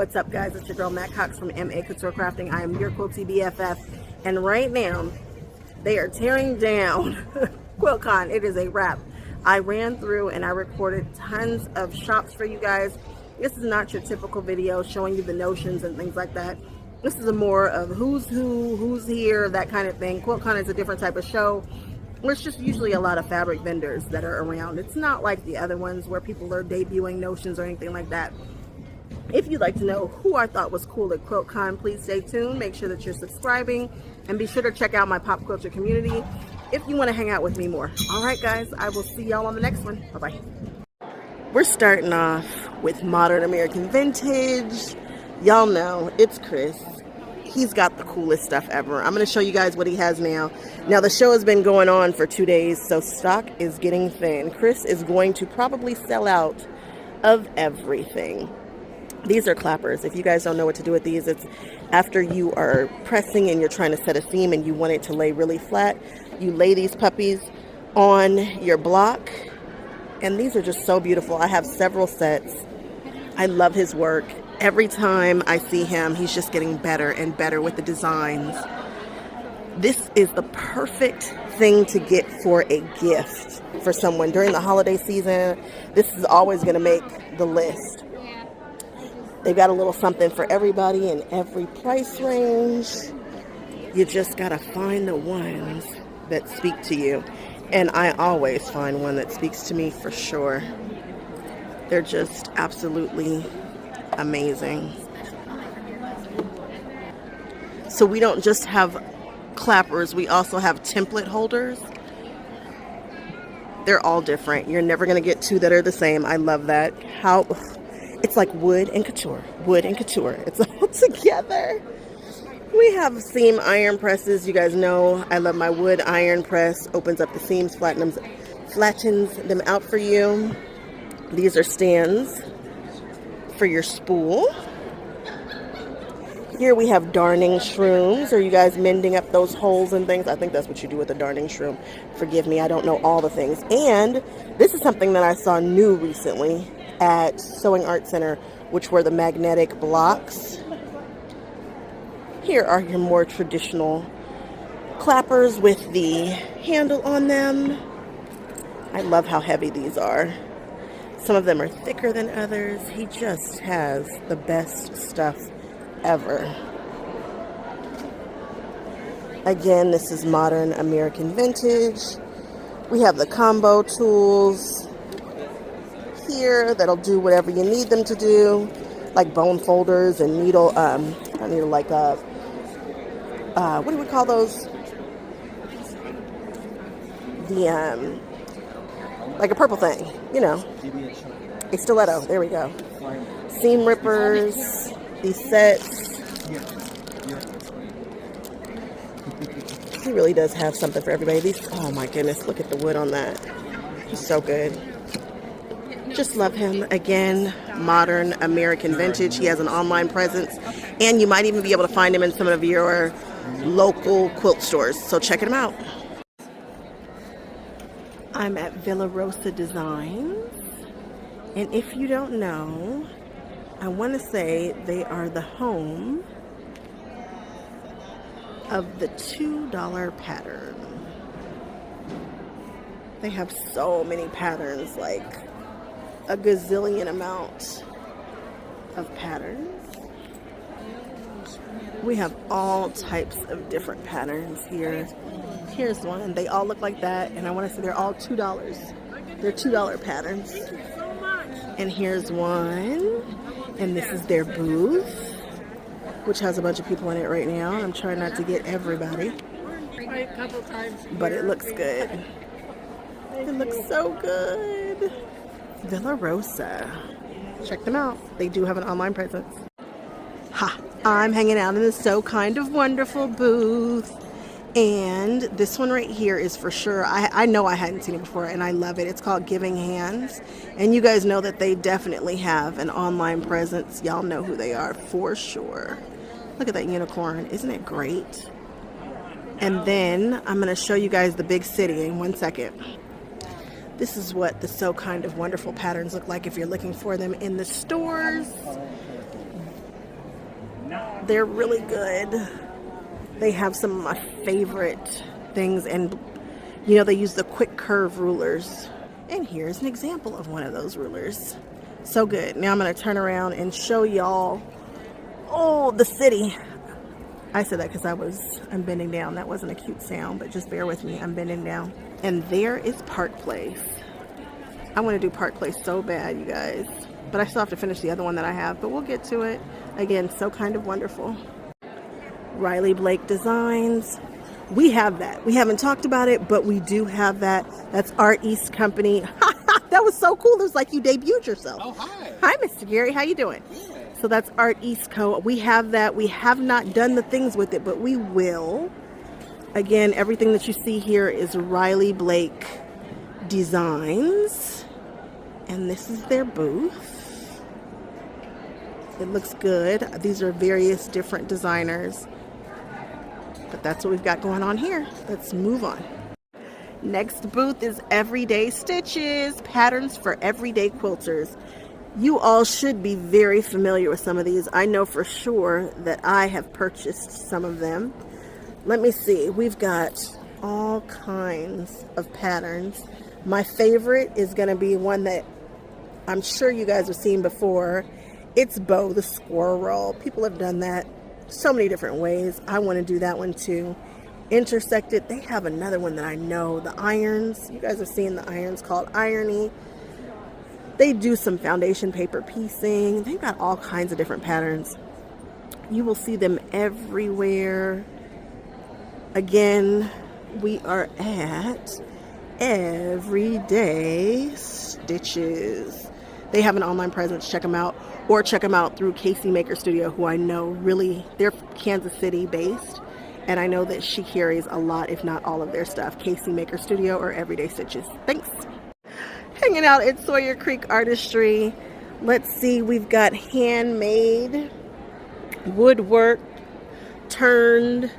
What's up, guys? It's your girl Maccouture from A Couture Crafting. I am your quilty BFF, and right now they are tearing down QuiltCon. It is a wrap. I ran through and I recorded tons of shops for you guys. This is not your typical video showing you the notions and things like that. This is a more of who's who, who's here, that kind of thing. QuiltCon is a different type of show. It's just usually a lot of fabric vendors that are around. It's not like the other ones where people are debuting notions or anything like that. If you'd like to know who I thought was cool at QuiltCon, please stay tuned. Make sure that you're subscribing and be sure to check out my pop quilter community if you want to hang out with me more. All right, guys, I will see y'all on the next one. Bye-bye. We're starting off with modern American vintage. Y'all know it's Chris. He's got the coolest stuff ever. I'm going to show you guys what he has now. Now, the show has been going on for 2 days, so stock is getting thin. Chris is going to probably sell out of everything. These are clappers. If you guys don't know what to do with these, it's after you are pressing and you're trying to set a seam and you want it to lay really flat. You lay these puppies on your block, and these are just so beautiful. I have several sets. I love his work. Every time I see him, he's just getting better and better with the designs. This is the perfect thing to get for a gift for someone during the holiday season. This is always going to make the list. They've got a little something for everybody in every price range. You just got to find the ones that speak to you. And I always find one that speaks to me for sure. They're just absolutely amazing. So we don't just have clappers, we also have template holders. They're all different. You're never going to get two that are the same. I love that. How it's like wood and couture. Wood and couture. It's all together. We have seam iron presses. You guys know I love my wood iron press. Opens up the seams, flattens them out for you. These are stands for your spool. Here we have darning shrooms. Are you guys mending up those holes and things? I think that's what you do with a darning shroom. Forgive me, I don't know all the things. And this is something that I saw new recently at Sewing Art Center, which were the magnetic blocks. Here are your more traditional clappers with the handle on them. I love how heavy these are. Some of them are thicker than others. He just has the best stuff ever. Again, this is modern American vintage. We have the combo tools here that'll do whatever you need them to do, like bone folders and needle, not needle, like what do we call those? The like a purple thing, you know, a stiletto. There we go. Seam rippers, these sets. He really does have something for everybody. These, oh my goodness, look at the wood on that. He's so good. Just love him. Again, modern American vintage. He has an online presence, and you might even be able to find him in some of your local quilt stores. So check him out. I'm at Villa Rosa Designs, and if you don't know, I want to say they are the home of the $2 pattern. They have so many patterns, like a gazillion amount of patterns. We have all types of different patterns here. Here's one. They all look like that, and I want to say they're all $2. They're $2 patterns. And here's one, and this is their booth, which has a bunch of people in it right now. I'm trying not to get everybody, but it looks good. It looks so good. Villa Rosa. Check them out. They do have an online presence. Ha! I'm hanging out in the So Kind of Wonderful booth. And this one right here is for sure. I know I hadn't seen it before, and I love it. It's called Giving Hands. And you guys know that they definitely have an online presence. Y'all know who they are for sure. Look at that unicorn. Isn't it great? And then I'm going to show you guys the big city in 1 second. This is what the So Kind of Wonderful patterns look like if you're looking for them in the stores. They're really good. They have some of my favorite things, and you know, they use the quick curve rulers. And here's an example of one of those rulers. So good. Now I'm going to turn around and show y'all, oh, the city. I said that because I'm bending down. That wasn't a cute sound, but just bear with me. I'm bending down. And there is Park Place. I want to do Park Place so bad, you guys. But I still have to finish the other one that I have, but we'll get to it. Again, so kind of wonderful. Riley Blake Designs. We have that. We haven't talked about it, but we do have that. That's Art East Company. That was so cool. It was like you debuted yourself. Oh, hi. Hi, Mr. Gary. How you doing? Yeah. So that's Art East Co. We have that. We have not done the things with it, but we will. Again, everything that you see here is Riley Blake Designs. And this is their booth. It looks good. These are various different designers. But that's what we've got going on here. Let's move on. Next booth is Everyday Stitches, patterns for everyday quilters. You all should be very familiar with some of these. I know for sure that I have purchased some of them. Let me see. We've got all kinds of patterns. My favorite is going to be one that I'm sure you guys have seen before. It's Bo the Squirrel. People have done that so many different ways. I want to do that one too. Intersected. They have another one that I know, the irons. You guys have seen the irons called Irony. They do some foundation paper piecing. They've got all kinds of different patterns. You will see them everywhere. Again, we are at Everyday Stitches. They have an online presence. Check them out, or check them out through Casey Maker Studio, who I know really, they're Kansas City based, and I know that she carries a lot, if not all of their stuff. Casey Maker Studio or Everyday Stitches. Thanks. Hanging out at Sawyer Creek Artistry. Let's see, we've got handmade woodwork turned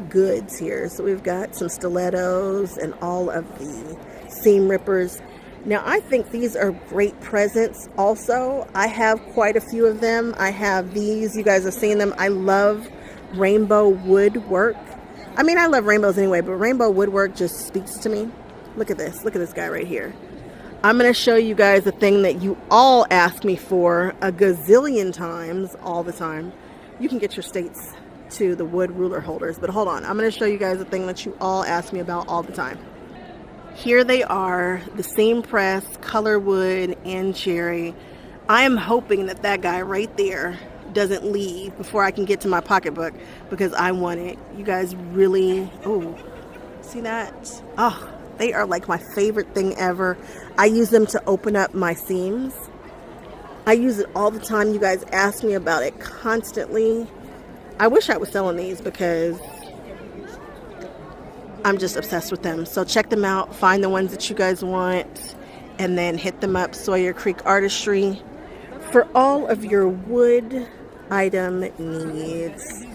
goods here. So we've got some stilettos and all of the seam rippers. Now I think these are great presents also. I have quite a few of them. I have these, you guys have seen them. I love rainbow woodwork. I mean, I love rainbows anyway, but rainbow woodwork just speaks to me. Look at this guy right here. I'm going to show you guys a thing that you all ask me for a gazillion times all the time. You can get your states to the wood ruler holders, but hold on. I'm going to show you guys a thing that you all ask me about all the time. Here they are, the seam press, color wood, and cherry. I am hoping that that guy right there doesn't leave before I can get to my pocketbook, because I want it. You guys really, oh, see that? Oh, they are like my favorite thing ever. I use them to open up my seams. I use it all the time. You guys ask me about it constantly. I wish I was selling these because I'm just obsessed with them. So check them out, find the ones that you guys want, and then hit them up, Sawyer Creek Artistry, for all of your wood item needs.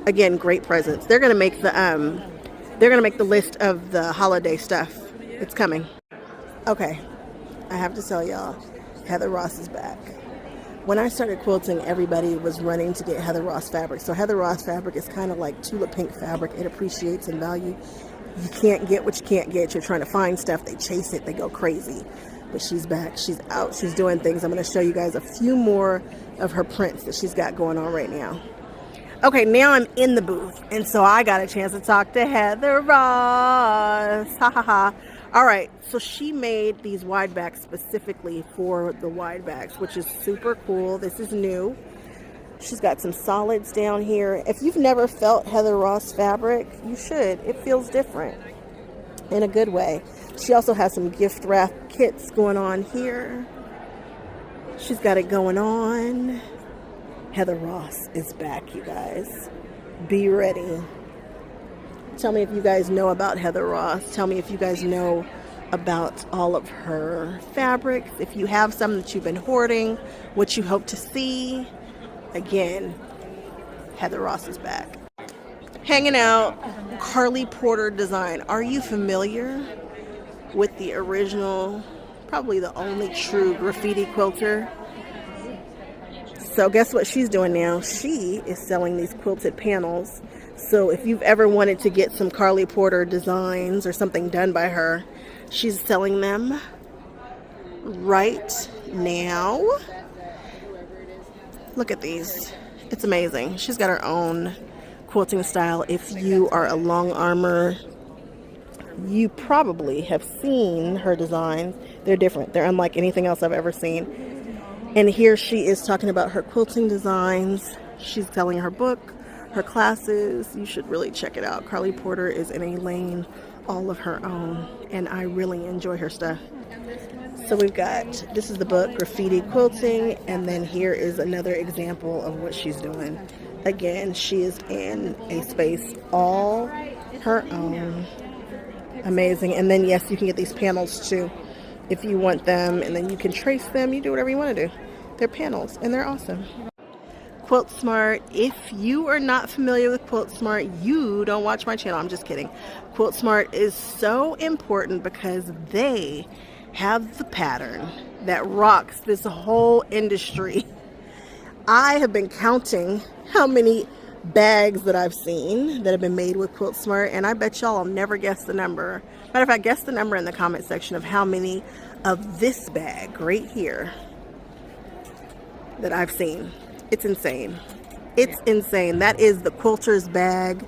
Again, great presents. They're gonna make the list of the holiday stuff. It's coming. Okay, I have to tell y'all, Heather Ross is back. When I started quilting, everybody was running to get Heather Ross fabric. So Heather Ross fabric is kind of like tulip pink fabric. It appreciates in value. You can't get what you can't get. You're trying to find stuff. They chase it. They go crazy. But she's back. She's out. She's doing things. I'm going to show you guys a few more of her prints that she's got going on right now. Okay, now I'm in the booth. And so I got a chance to talk to Heather Ross. Ha ha ha. All right, so she made these wide backs specifically for the wide backs, which is super cool. This is new. She's got some solids down here. If you've never felt Heather Ross fabric, you should. It feels different in a good way. She also has some gift wrap kits going on here. She's got it going on. Heather Ross is back, you guys. Be ready. Tell me if you guys know about Heather Ross. Tell me if you guys know about all of her fabrics. If you have some that you've been hoarding, what you hope to see. Again, Heather Ross is back. Hanging out, Karlee Porter design. Are you familiar with the original, probably the only true graffiti quilter? So guess what she's doing now? She is selling these quilted panels. So if you've ever wanted to get some Karlee Porter designs or something done by her, she's selling them right now. Look at these. It's amazing. She's got her own quilting style. If you are a long armor, you probably have seen her designs. They're different. They're unlike anything else I've ever seen. And here she is talking about her quilting designs. She's selling her book, her classes. You should really check it out. Karlee Porter is in a lane all of her own, and I really enjoy her stuff. So we've got, this is the book, Graffiti Quilting, and then here is another example of what she's doing. Again, she is in a space all her own. Amazing. And then yes, you can get these panels too if you want them, and then you can trace them. You do whatever you want to do. They're panels and they're awesome. Quilt Smart. If you are not familiar with Quilt Smart, you don't watch my channel. I'm just kidding. Quilt Smart is so important because they have the pattern that rocks this whole industry. I have been counting how many bags that I've seen that have been made with Quilt Smart, and I bet y'all will never guess the number. Matter of fact, guess the number in the comment section of how many of this bag right here that I've seen. It's insane. It's insane. That is the quilter's bag.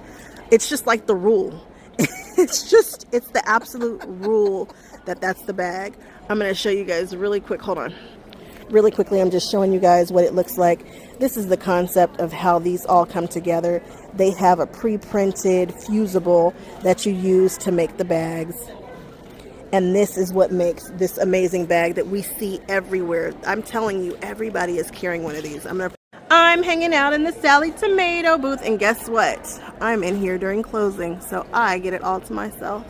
It's just like the rule. It's the absolute rule that that's the bag. I'm going to show you guys really quick. Hold on. Really quickly, I'm just showing you guys what it looks like. This is the concept of how these all come together. They have a pre-printed fusible that you use to make the bags. And this is what makes this amazing bag that we see everywhere. I'm telling you, everybody is carrying one of these. I'm hanging out in the Sallie Tomato booth, and guess what? I'm in here during closing, so I get it all to myself.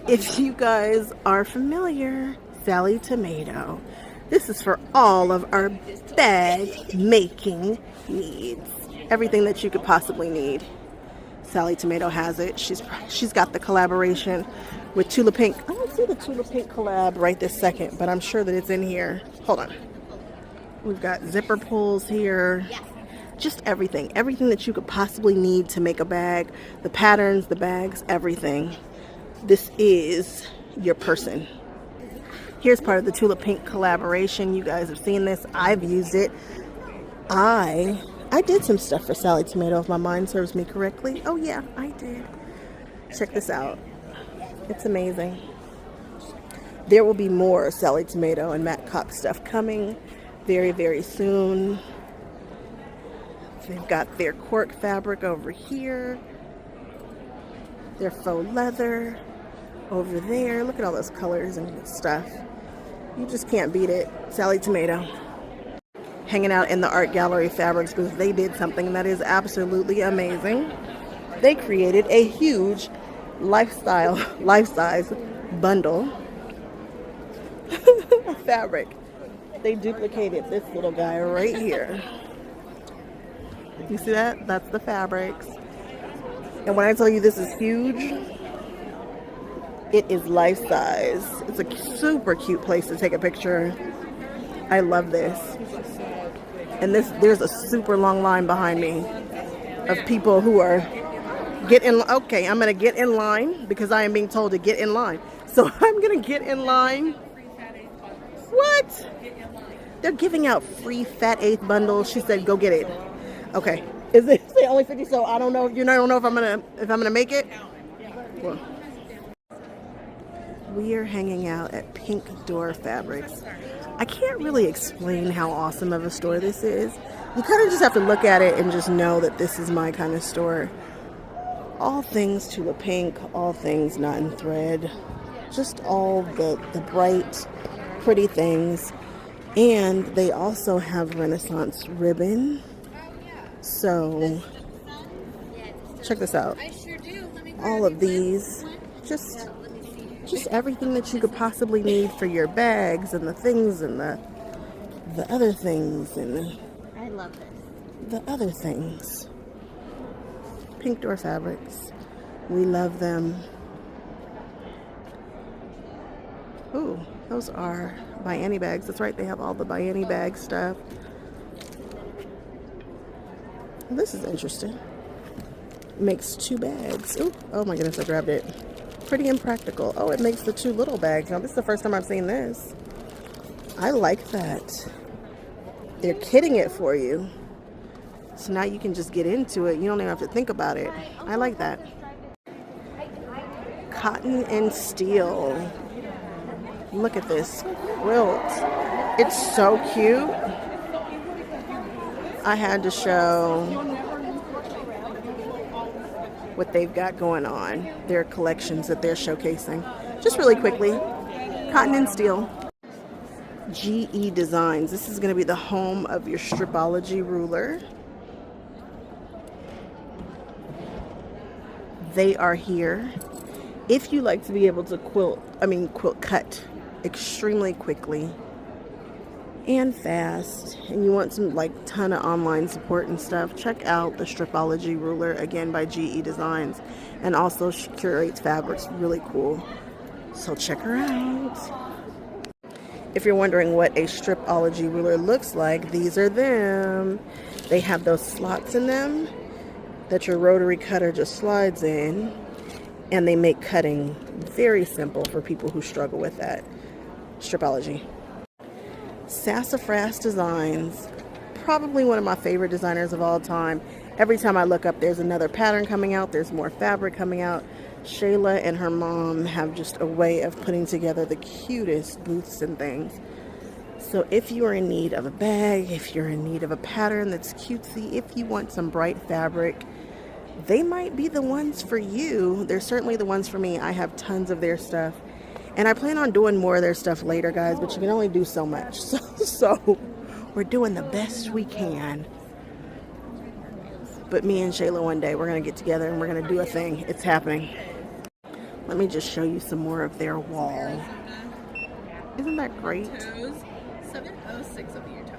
If you guys are familiar, Sallie Tomato. This is for all of our bag making needs. Everything that you could possibly need. Sallie Tomato has it. She's got the collaboration with Tula Pink. I don't see the Tula Pink collab right this second, but I'm sure that it's in here. Hold on. We've got zipper pulls here. Just everything. Everything that you could possibly need to make a bag. The patterns, the bags, everything. This is your person. Here's part of the Tula Pink collaboration. You guys have seen this. I've used it. I did some stuff for Sallie Tomato, if my mind serves me correctly. Oh yeah, I did. Check this out. It's amazing. There will be more Sallie Tomato and Maccouture stuff coming very, very soon. They've got their cork fabric over here. Their faux leather over there. Look at all those colors and stuff. You just can't beat it. Sallie Tomato. Hanging out in the art gallery fabrics booth. They did something that is absolutely amazing. They created a huge life-size bundle of fabric. They duplicated this little guy right here. You see that? That's the fabrics. And when I tell you this is huge, it is life-size. It's a super cute place to take a picture. I love this. And there's a super long line behind me of people who are okay, I'm gonna get in line because I am being told to get in line. So I'm gonna get in line. What? They're giving out free Fat 8 bundles. She said, go get it. Okay. Is it only 50? So I don't know. I don't know if I'm gonna make it. Well, we are hanging out at Pink Door Fabrics. I can't really explain how awesome of a store this is. You kind of just have to look at it and just know that this is my kind of store. All things Tula Pink, all things not in thread, just all the bright, pretty things. And they also have Renaissance ribbon. So check this out. All of these, just everything that you could possibly need for your bags and the things and the other things and I love this. The other things. Pink Door Fabrics. We love them. Ooh, those are Bianni bags. That's right, they have all the Bianni bag stuff. This is interesting. Makes 2 bags. Ooh, oh my goodness, I grabbed it. Pretty impractical. Oh, it makes the 2 little bags. Now, this is the first time I've seen this. I like that. They're kitting it for you. So now you can just get into it. You don't even have to think about it. I like that. Cotton and steel. Look at this quilt. It's so cute. I had to show what they've got going on. Their collections that they're showcasing. Just really quickly. Cotton and steel. GE Designs. This is going to be the home of your stripology ruler. They are here. If you like to be able to quilt cut extremely quickly and fast, and you want some like ton of online support and stuff, check out the stripology ruler, again by GE Designs, and also she curates fabrics really cool. So check her out. If you're wondering what a stripology ruler looks like, these are them. They have those slots in them that your rotary cutter just slides in, and they make cutting very simple for people who struggle with that. Stripology. Sassfrass Designs, probably one of my favorite designers of all time. Every time I look up, there's another pattern coming out, there's more fabric coming out. Shayla and her mom have just a way of putting together the cutest booths and things. So if you are in need of a bag, if you're in need of a pattern that's cutesy, if you want some bright fabric, they might be the ones for you. They're certainly the ones for me. I have tons of their stuff. And I plan on doing more of their stuff later, guys, but you can only do so much. So we're doing the best we can. But me and Shayla one day, we're going to get together and we're going to do a thing. It's happening. Let me just show you some more of their wall. Isn't that great? 706 will be your total.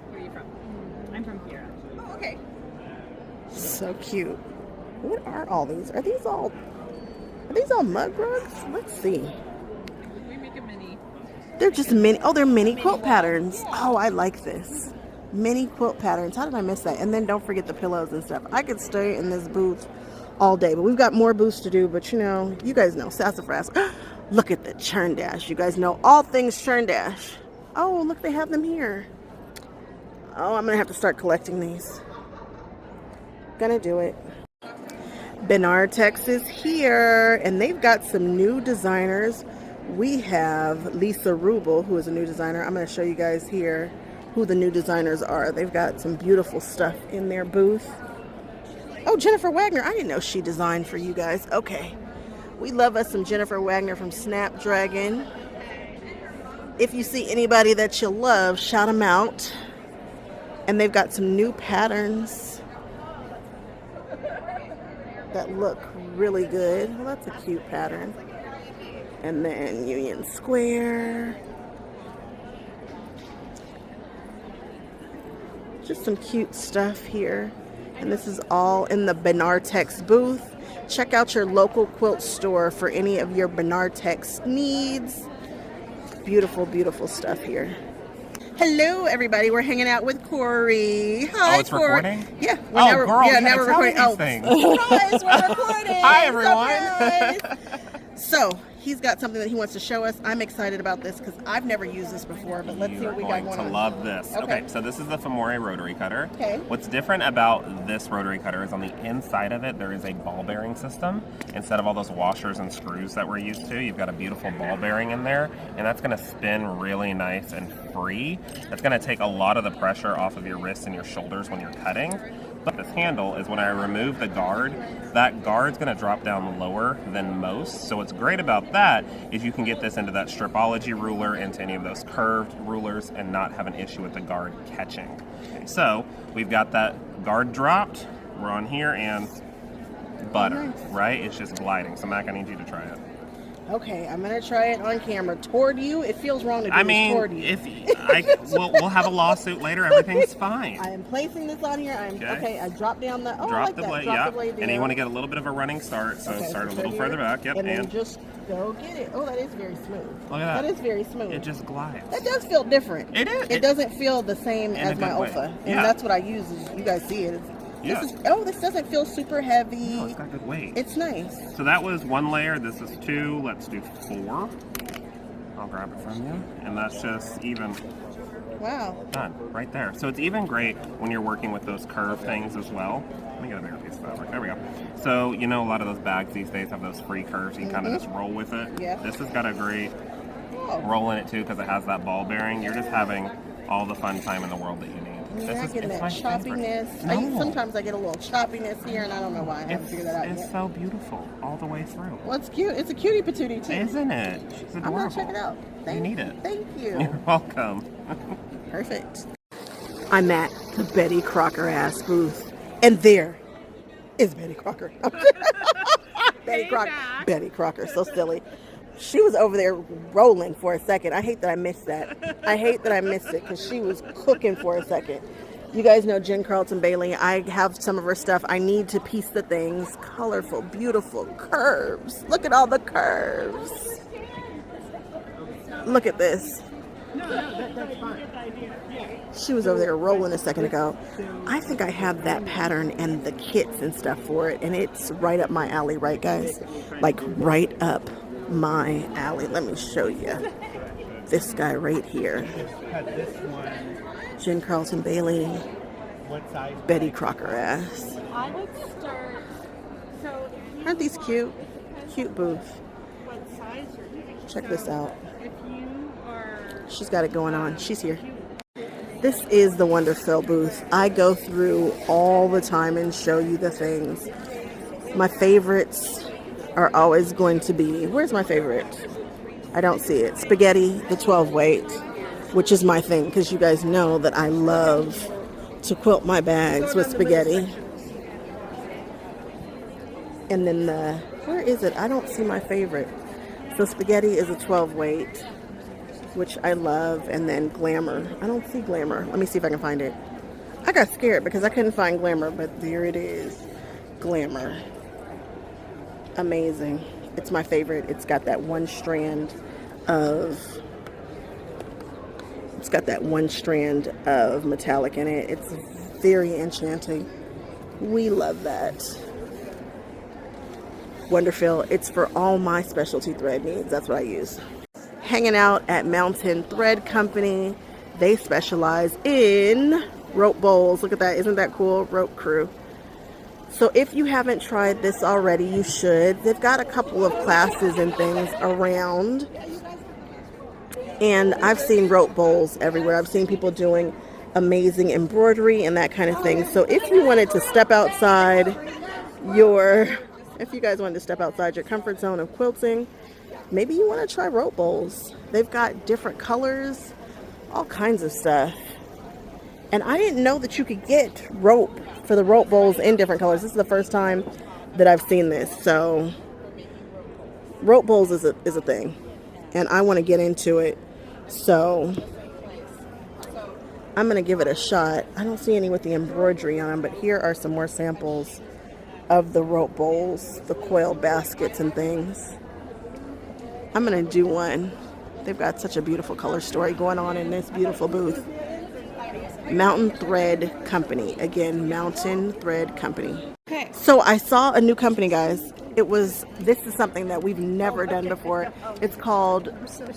Where are you from? I'm from here. Oh, okay. So cute. What are all these? Are these all mug rugs? Let's see. We make a mini. They're just mini. Oh, they're mini quilt patterns. Oh, I like this. Mini quilt patterns. How did I miss that? And then don't forget the pillows and stuff. I could stay in this booth all day, but we've got more booths to do. But you know, you guys know Sassafras. Look at the churn dash. You guys know all things churn dash. Oh, look, they have them here. Oh, I'm gonna have to start collecting these. Gonna do it. Benartex is here, and they've got some new designers. We have Lisa Rubel, who is a new designer. I'm going to show you guys here who the new designers are. They've got some beautiful stuff in their booth. Oh, Jennifer Wagner. I didn't know she designed for you guys. Okay. We love us some Jennifer Wagner from Snapdragon. If you see anybody that you love, shout them out. And they've got some new patterns that look really good. Well, that's a cute pattern. And then Union Square. Just some cute stuff here. And this is all in the Benartex booth. Check out your local quilt store for any of your Benartex needs. Beautiful, beautiful stuff here. Hello, everybody. We're hanging out with Corey. Hi, oh, it's Corey. Recording? Yeah. Girl, now we're recording. Oh, things. Surprise, we're recording. Hi, everyone. So, he's got something that he wants to show us. I'm excited about this because I've never used this before, but let's see what we got going on. You're going to love this. Okay, so this is the Femore rotary cutter. Okay. What's different about this rotary cutter is on the inside of it, there is a ball bearing system. Instead of all those washers and screws that we're used to, you've got a beautiful ball bearing in there, and that's going to spin really nice and free. That's going to take a lot of the pressure off of your wrists and your shoulders when you're cutting. But this handle is when I remove the guard, that guard's going to drop down lower than most. So what's great about that is you can get this into that stripology ruler, into any of those curved rulers, and not have an issue with the guard catching. So we've got that guard dropped. We're on here and butter, right? It's just gliding. So Mac, I need you to try it. Okay, I'm gonna try it on camera toward you. It feels wrong to do this toward you. We'll have a lawsuit later. Everything's fine. I am placing this on here. Okay, I dropped down the. Oh, drop I like the that. blade. Drop Yeah. the blade down. And you want to get a little bit of a running start, so Okay, start a so little here, further back. Yep. And then just Go get it. Oh, that is very smooth. Look at that. That is very smooth. It just glides. That does feel different. It is. It doesn't feel the same In a as my good way. Olfa. And Yeah. that's what I use. Is you guys see it. Yeah. This doesn't feel super heavy. No, it's got good weight. It's nice. So that was 1 layer. This is 2. Let's do 4. I'll grab it from you. And that's just even. Wow. Done. Right there. So it's even great when you're working with those curved things as well. Let me get a bigger piece of fabric. There we go. So, you know, a lot of those bags these days have those free curves. You can kind of just roll with it. Yeah. This has got a great Oh. roll in it too because it has that ball bearing. You're just having all the fun time in the world that you need. You're not getting that my choppiness. favorite. No. Sometimes I get a little choppiness here, and I don't know why. I haven't figured that out It's yet. so beautiful all the way through. Well, it's cute. It's a cutie patootie, too. Isn't it? She's I'm adorable. going to check it out. You need it. Thank you. You're welcome. Perfect. I'm at the Betty Crockerass booth, and there is Betty Crocker. Betty Crocker. Betty Crocker, so silly. She was over there rolling for a second. I hate that I missed that. I hate that I missed it because she was cooking for a second. You guys know Jen Carlton Bailey. I have some of her stuff. I need to piece the things. Colorful, beautiful curves. Look at all the curves. Look at this. She was over there rolling a second ago. I think I have that pattern and the kits and stuff for it, and it's right up my alley, right, guys? Like right up my alley. Let me show you this guy right here. Jen Carlton Bailey, Betty Crockerass. I would start. So Aren't these cute? Cute booth. what size you're doing. Check this out. If you are. She's got it going on. She's here. This is the Wonderfil booth. I go through all the time and show you the things. My favorites are always going to be, where's my favorite? I don't see it. Spaghetti, the 12 weight, which is my thing because you guys know that I love to quilt my bags with spaghetti. And then where is it? I don't see my favorite. So spaghetti is a 12 weight, which I love, and then Glamour. I don't see Glamour. Let me see if I can find it. I got scared because I couldn't find Glamour, but there it is. Glamour. Amazing. It's my favorite. It's got that one strand of metallic in it. It's very enchanting. We love that. Wonderfil. It's for all my specialty thread needs. That's what I use. Hanging out at Mountain Thread Company. They specialize in rope bowls. Look at that. Isn't that cool? Rope crew. So if you haven't tried this already, you should. They've got a couple of classes and things around. And I've seen rope bowls everywhere. I've seen people doing amazing embroidery and that kind of thing. So if you wanted to step outside if you guys wanted to step outside your comfort zone of quilting, maybe you want to try rope bowls. They've got different colors, all kinds of stuff. And I didn't know that you could get rope for the rope bowls in different colors. This is the first time that I've seen this. So rope bowls is a thing. And I want to get into it. So I'm going to give it a shot. I don't see any with the embroidery on them, but here are some more samples of the rope bowls, the coil baskets and things. I'm going to do one. They've got such a beautiful color story going on in this beautiful booth. Mountain Thread Company. Again, Mountain Thread Company. Okay. So I saw a new company, guys. This is something that we've never done before. It's called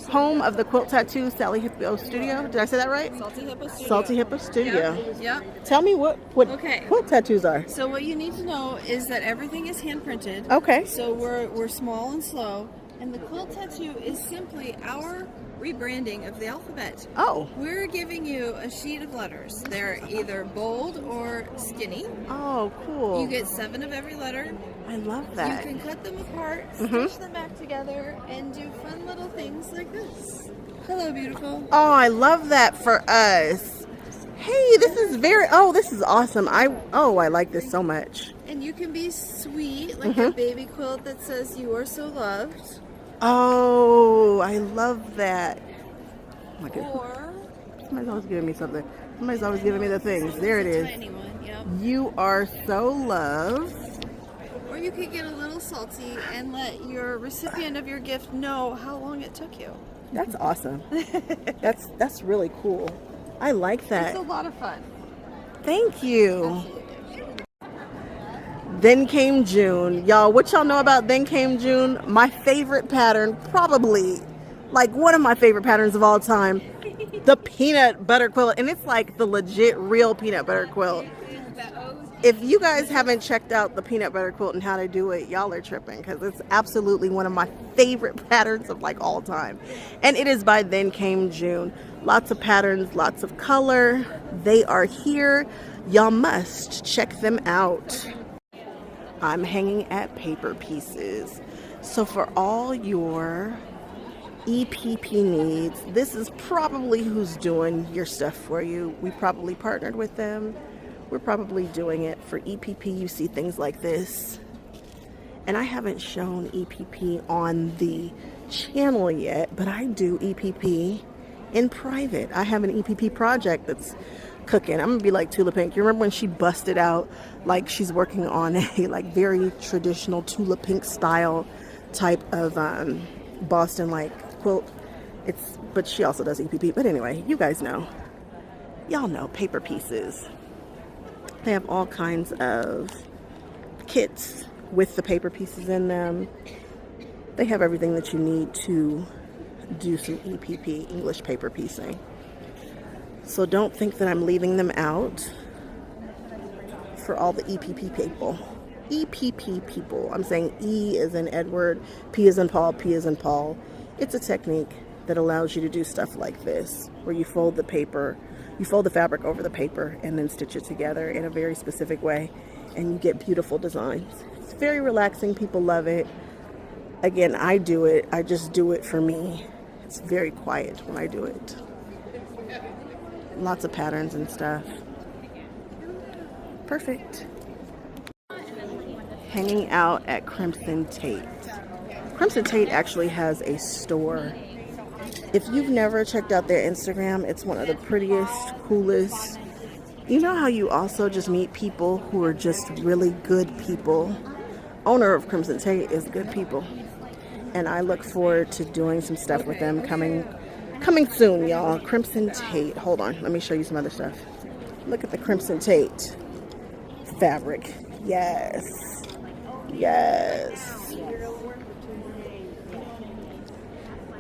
Home of the Quilt Tattoo, Sallie Hippo Studio. Did I say that right? Salty Hippo Studio. Salty Hippo Studio. Yep. Tell me what Okay. quilt tattoos are. So what you need to know is that everything is hand printed. Okay. So we're small and slow, and the quilt tattoo is simply our rebranding of the alphabet. Oh. We're giving you a sheet of letters. They're either bold or skinny. Oh, cool. You get 7 of every letter. I love You that. can cut them apart, Mhm. stitch them back together, and do fun little things like this. Hello, beautiful. Oh, I love that for us. Hey, this is awesome. I like this so much. And you can be sweet, like Mhm. a baby quilt that says you are so loved. Oh, I love that. Oh my goodness. Or Somebody's always giving me something. Somebody's always giving me the things. There it a is. tiny one, yep. You are so loved. Or you could get a little salty and let your recipient of your gift know how long it took you. That's awesome. That's really cool. I like that. It's a lot of fun. Thank you. Absolutely. Then came June. Y'all, what y'all know about Then Came June? My favorite pattern, probably, like one of my favorite patterns of all time, the peanut butter quilt. And it's like the legit real peanut butter quilt. If you guys haven't checked out the peanut butter quilt and how to do it, y'all are tripping, because it's absolutely one of my favorite patterns of like all time. And it is by Then Came June. Lots of patterns, lots of color. They are here. Y'all must check them out. I'm hanging at Paper Pieces. So for all your EPP needs, this is probably who's doing your stuff for you. We probably partnered with them. We're probably doing it for EPP. You see things like this. And I haven't shown EPP on the channel yet, but I do EPP in private. I have an EPP project that's cooking. I'm gonna be like Tula Pink. You remember when she busted out, like she's working on a like very traditional Tula Pink style type of Boston like quilt. But she also does EPP. But anyway, you guys know. Y'all know Paper Pieces. They have all kinds of kits with the paper pieces in them. They have everything that you need to do some EPP, English paper piecing. So don't think that I'm leaving them out for all the EPP people. EPP people. I'm saying E as in Edward, P as in Paul, P as in Paul. It's a technique that allows you to do stuff like this, where you fold the paper, you fold the fabric over the paper and then stitch it together in a very specific way, and you get beautiful designs. It's very relaxing. People love it. Again, I do it. I just do it for me. It's very quiet when I do it. Lots of patterns and stuff. Perfect. Hanging out at Crimson Tate. Crimson Tate actually has a store. If you've never checked out their Instagram, it's one of the prettiest, coolest. You know how you also just meet people who are just really good people? Owner of Crimson Tate is good people. And I look forward to doing some stuff with them coming soon, y'all. Crimson Tate. Hold on. Let me show you some other stuff. Look at the Crimson Tate fabric. Yes. Yes.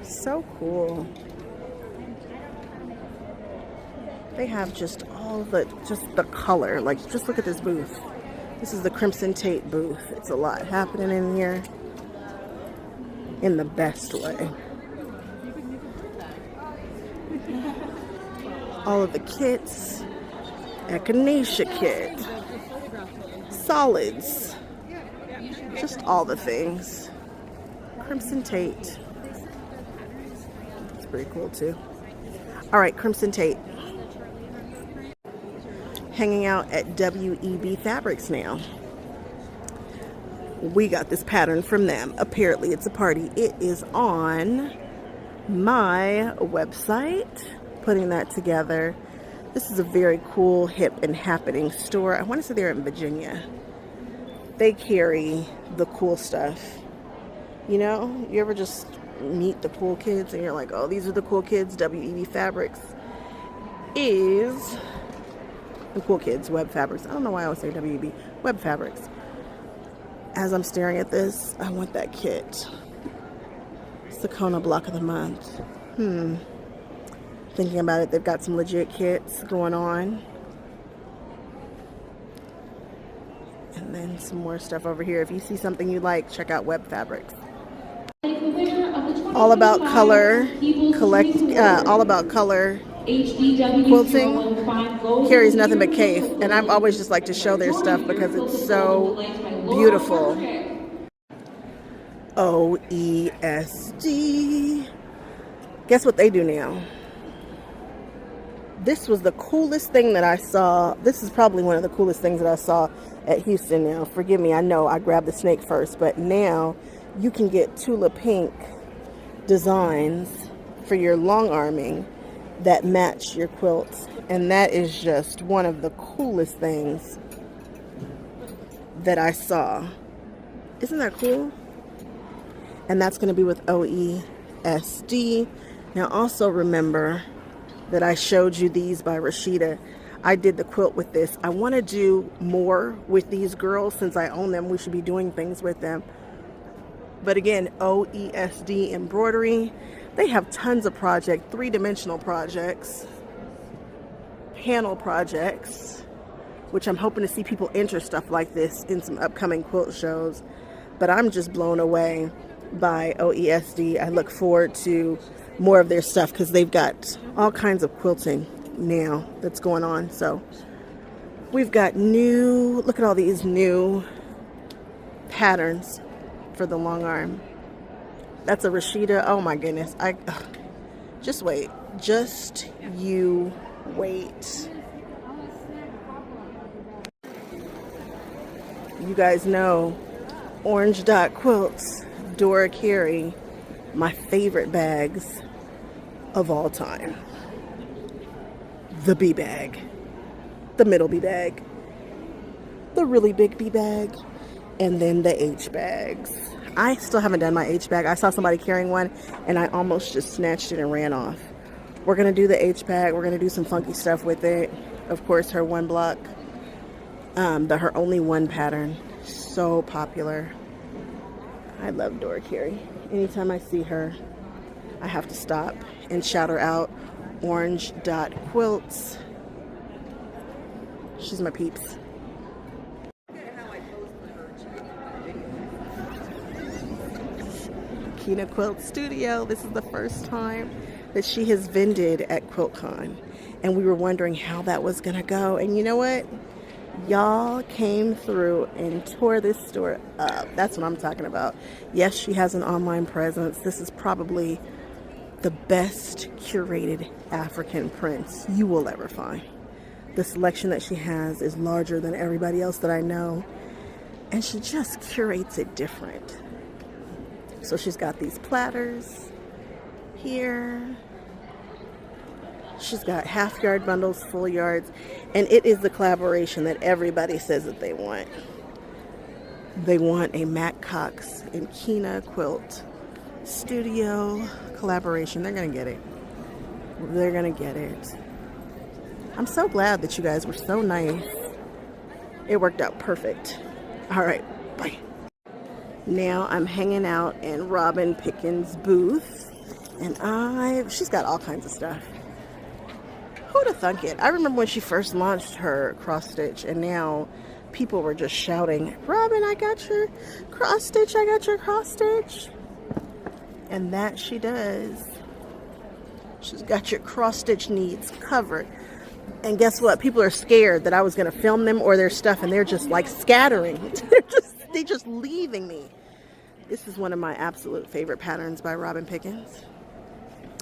So cool. They have just the color. Like, just look at this booth. This is the Crimson Tate booth. It's a lot happening in here in the best way. All of the kits, Echinacea kit, solids, just all the things. Crimson Tate. It's pretty cool too. All right, Crimson Tate. Hanging out at WEB Fabrics now. We got this pattern from them. Apparently it's a party. It is on my website. Putting that together. This is a very cool, hip, and happening store. I want to say they're in Virginia. They carry the cool stuff. You know, you ever just meet the cool kids and you're like, oh, these are the cool kids. WEB Fabrics is the cool kids, Web Fabrics. I don't know why I always say WEB. Web Fabrics. As I'm staring at this, I want that kit. Sakona Block of the Month. Thinking about it, they've got some legit kits going on. And then some more stuff over here. If you see something you like, check out Web Fabrics. All about color, all about color quilting. Carries nothing but Kate, and I've always just liked to show their stuff because it's so beautiful. OESD. Guess what they do now? This was the coolest thing that I saw. This is probably one of the coolest things that I saw at Houston now. Forgive me, I know I grabbed the snake first, but now you can get Tula Pink designs for your long arming that match your quilts. And that is just one of the coolest things that I saw Isn't that cool? And that's going to be with OESD. Now also remember that I showed you these by Rashida. I did the quilt with this. I want to do more with these girls since I own them. We should be doing things with them. But again, OESD embroidery. They have tons of projects, 3-dimensional projects, panel projects, which I'm hoping to see people enter stuff like this in some upcoming quilt shows. But I'm just blown away by OESD. I look forward to more of their stuff because they've got all kinds of quilting now that's going on. So we've got new, look at all these new patterns for the long arm. That's a Rashida. Oh my goodness. Just wait. Just you wait. You guys know Orange Dot Quilts, Dora Carey, my favorite bags of all time. The B bag, the middle B bag, the really big B bag, and then the H bags. I still haven't done my H bag. I saw somebody carrying one and I almost just snatched it and ran off. We're gonna do the H bag. We're gonna do some funky stuff with it. Of course, her one block, her only one pattern, so popular. I love Dora Carey. Anytime I see her, I have to stop and shout her out. Orange Dot Quilts. She's my peeps. Kina Quilt Studio. This is the first time that she has vended at QuiltCon. And we were wondering how that was gonna go. And you know what? Y'all came through and tore this store up. That's what I'm talking about. Yes, she has an online presence. This is probably the best curated African prints you will ever find. The selection that she has is larger than everybody else that I know, and she just curates it different. So she's got these platters here. She's got half yard bundles, full yards, and it is the collaboration that everybody says that they want. They want a Maccouture and Kina Quilt Studio collaboration. They're gonna get it. They're gonna get it. I'm so glad that you guys were so nice. It worked out perfect. All right, bye. Now I'm hanging out in Robin Pickens' booth, and she's got all kinds of stuff. Who'd have thunk it? I remember when she first launched her cross stitch, and now people were just shouting, "Robin, I got your cross stitch, I got your cross stitch." And that she does. She's got your cross stitch needs covered. And guess what? People are scared that I was going to film them or their stuff, and they're just like scattering. They're just leaving me. This is one of my absolute favorite patterns by Robin Pickens.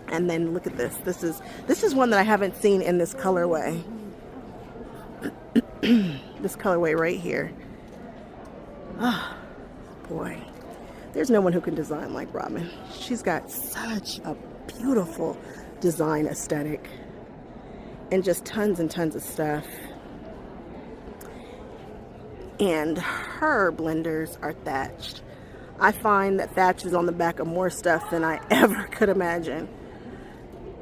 And then look at this. This is one that I haven't seen in this colorway. This colorway right here. Oh, boy. There's no one who can design like Robin. She's got such a beautiful design aesthetic and just tons and tons of stuff. And her blenders are thatched. I find that thatch is on the back of more stuff than I ever could imagine.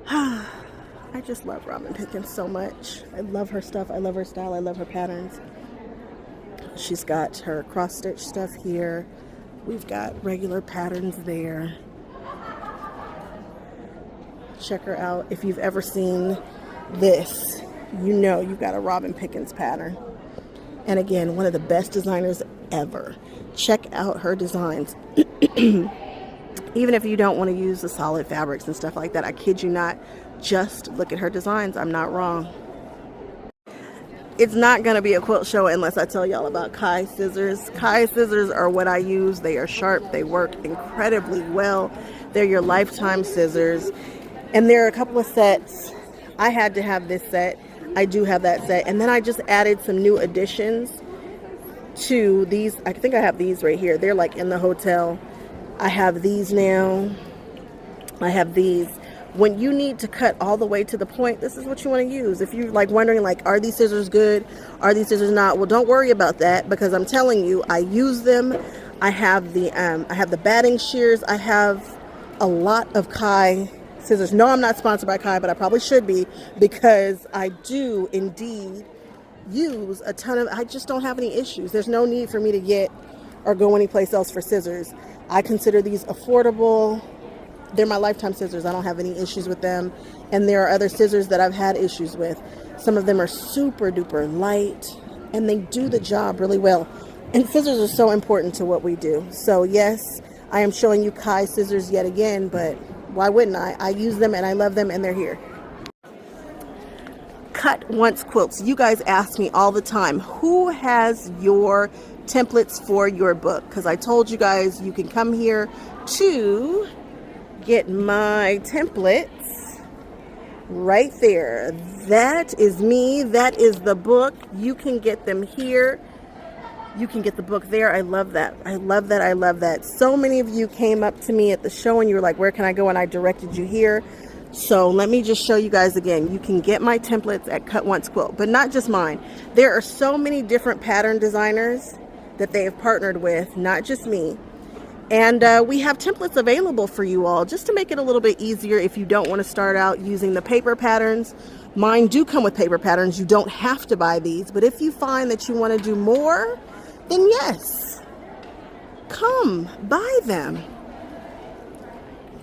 I just love Robin Pickens so much. I love her stuff. I love her style. I love her patterns. She's got her cross stitch stuff here. We've got regular patterns there. Check her out. If you've ever seen this, you know you've got a Robin Pickens pattern. And again, one of the best designers ever. Check out her designs. Even if you don't want to use the solid fabrics and stuff like that, I kid you not, just look at her designs. I'm not wrong. It's not going to be a quilt show unless I tell y'all about Kai scissors. Kai scissors are what I use. They are sharp. They work incredibly well. They're your lifetime scissors. And there are a couple of sets. I had to have this set. I do have that set. And then I just added some new additions to these. I think I have these right here. They're like in the hotel. I have these now. I have these. When you need to cut all the way to the point, this is what you want to use. If you're like wondering, like, are these scissors good? Are these scissors not? Well, don't worry about that, because I'm telling you, I use them. I have the batting shears. I have a lot of Kai scissors. No, I'm not sponsored by Kai, but I probably should be, because I do indeed use a ton of, I just don't have any issues. There's no need for me to get or go anyplace else for scissors. I consider these affordable. They're my lifetime scissors. I don't have any issues with them. And there are other scissors that I've had issues with. Some of them are super duper light and they do the job really well. And scissors are so important to what we do. So yes, I am showing you Kai scissors yet again, but why wouldn't I? I use them and I love them and they're here. Cut Once Quilts. You guys ask me all the time, who has your templates for your book? Because I told you guys you can come here to get my templates right there. That is me. That is the book. You can get them here. You can get the book there. I love that. I love that. I love that. So many of you came up to me at the show and you were like, where can I go? And I directed you here. So let me just show you guys again. You can get my templates at Cut Once Quilt, but not just mine. There are so many different pattern designers that they have partnered with, not just me. And we have templates available for you all just to make it a little bit easier if you don't want to start out using the paper patterns. Mine do come with paper patterns. You don't have to buy these, but if you find that you want to do more, then yes, come buy them.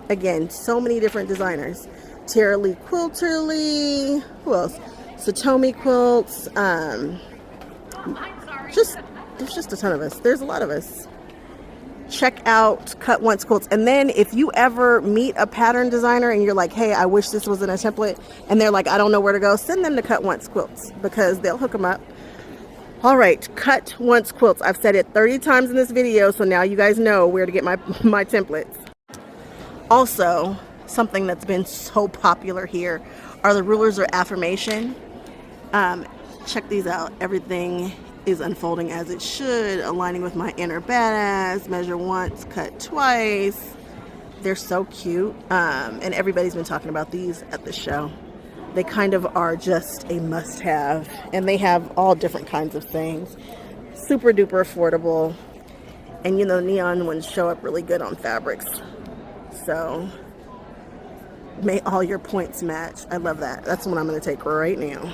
Again, so many different designers. Karlee Porter, who else? Satomi Quilts. There's just a ton of us. There's a lot of us. Check out Cut Once Quilts. And then if you ever meet a pattern designer and you're like, hey, I wish this was in a template, and they're like, I don't know where to go, send them to Cut Once Quilts because they'll hook them up. All right, Cut Once Quilts. I've said it 30 times in this video, so now you guys know where to get my templates. Also, something that's been so popular here are the rulers or affirmation. Check these out. Everything is unfolding as it should, aligning with my inner badass, measure once, cut twice. They're so cute. And everybody's been talking about these at the show. They kind of are just a must-have, and they have all different kinds of things. Super duper affordable. And you know, the neon ones show up really good on fabrics. So may all your points match. I love that. That's what I'm going to take right now.